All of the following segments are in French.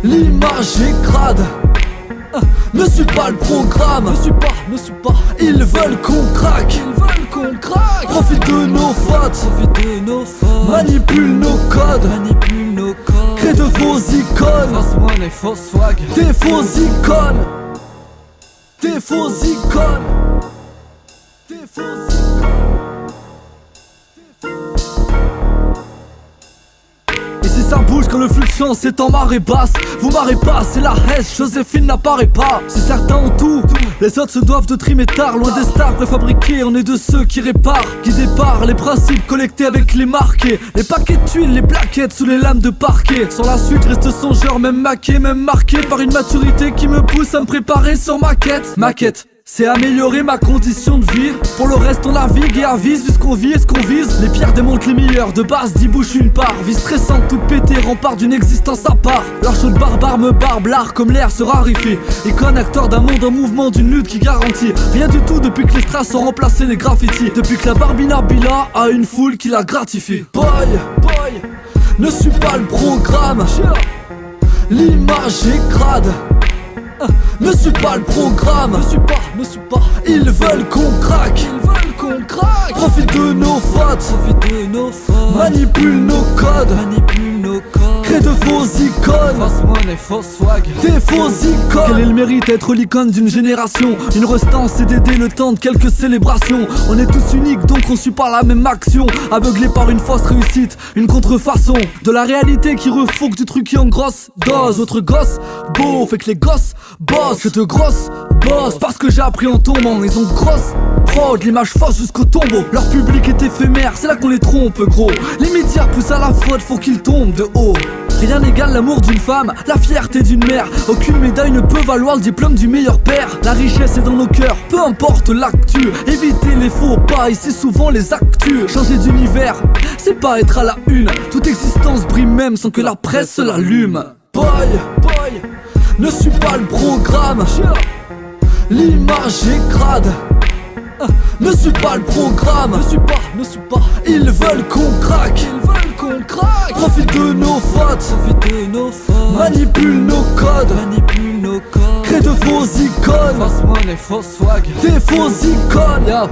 L'image est crade. Ne suis pas le programme. Ne suis pas. Ils veulent qu'on craque. Profite de nos fautes. Manipule nos codes. Crée de faux icônes. Des fausses icônes. Et si ça bouge quand le flux de chance est en marée basse, vous marrez pas, c'est la Hesse, Joséphine n'apparaît pas. Si certains ont tout, les autres se doivent de trimétard. Loin des stars préfabriquées, on est de ceux qui réparent, guidés par les principes collectés avec les marqués. Les paquets de tuiles, les plaquettes sous les lames de parquet. Sur la suite reste songeur, même maqué, même marqué par une maturité qui me pousse à me préparer sur ma quête. Ma quête, c'est améliorer ma condition de vie. Pour le reste on navigue et avise, vu ce qu'on vit et ce qu'on vise. Les pierres démontent les meilleurs, de base d'y bouche une part. Vie stressante, toute pétée, rempart d'une existence à part. L'arche de barbare me barbe, l'art comme l'air se raréfie. Icône, acteur d'un monde en mouvement, d'une lutte qui garantit rien du tout depuis que les strass ont remplacé les graffitis. Depuis que la Barbina Bila a une foule qui la gratifie. Boy, ne suis pas le programme. L'image est crade. Ne suis pas le programme. Ne suis pas. Ils veulent qu'on craque. Profite de nos fautes. Manipule nos codes. Crée de faux icônes. Des fausses icônes. Quel est le mérite d'être l'icône d'une génération? Une restance CDD, le temps de quelques célébrations. On est tous uniques donc on suit pas la même action. Aveuglés par une fausse réussite, une contrefaçon de la réalité qui refouque du truc qui en grosse dose. Votre gosse beau fait que les gosses bossent. Que de grosses boss parce que j'ai appris en tombant. Ils ont grosse prod, l'image fausse jusqu'au tombeau. Leur public est éphémère, c'est là qu'on les trompe gros. Les médias poussent à la faute, faut qu'ils tombent de haut. Rien n'égale l'amour d'une femme, la fierté d'une mère. Aucune médaille ne peut valoir le diplôme du meilleur père. La richesse est dans nos cœurs, peu importe l'actu. Évitez les faux pas, ici souvent les actus. Changer d'univers, c'est pas être à la une. Toute existence brille même sans que la presse l'allume. Boy, ne suis pas le programme. L'image est crade. Ne suis pas le programme. Ne suis pas. Ils veulent qu'on craque. Profite de nos fautes. Manipule nos codes. Crée de faux icônes. Des fausses icônes.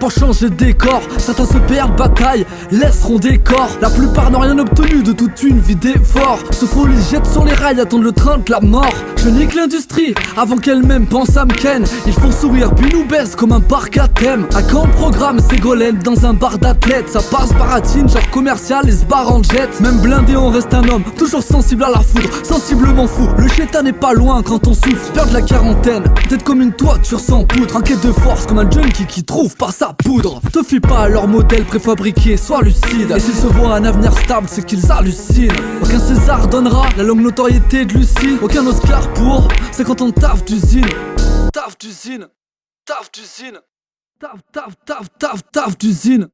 Pour changer de décor, certains se perdent bataille, laisseront des corps. La plupart n'ont rien obtenu de toute une vie d'effort. Se folies jettent sur les rails, attendent le train de la mort. Je nique l'industrie avant qu'elle-même pense à me ken. Ils font sourire puis nous baissent comme un parc à thème. À quand le programme Ségolène dans un bar d'athlètes? Ça passe baratine, genre commercial et se barre en jet. Même blindé on reste un homme, toujours sensible à la foudre, sensiblement fou. Le chétan n'est pas loin quand on souffre. Peur de la quarantaine, peut-être comme une toiture sans poudre. En quête de force comme un junkie qui trouve pas sa poudre. Te fie pas à leur modèle préfabriqué, sois lucide. Et s'ils se voient un avenir stable, c'est qu'ils hallucinent. Aucun César donnera la longue notoriété de Lucie. Aucun Oscar pour 50 ans de taf d'usine. Taf d'usine. Taf d'usine. Taf d'usine.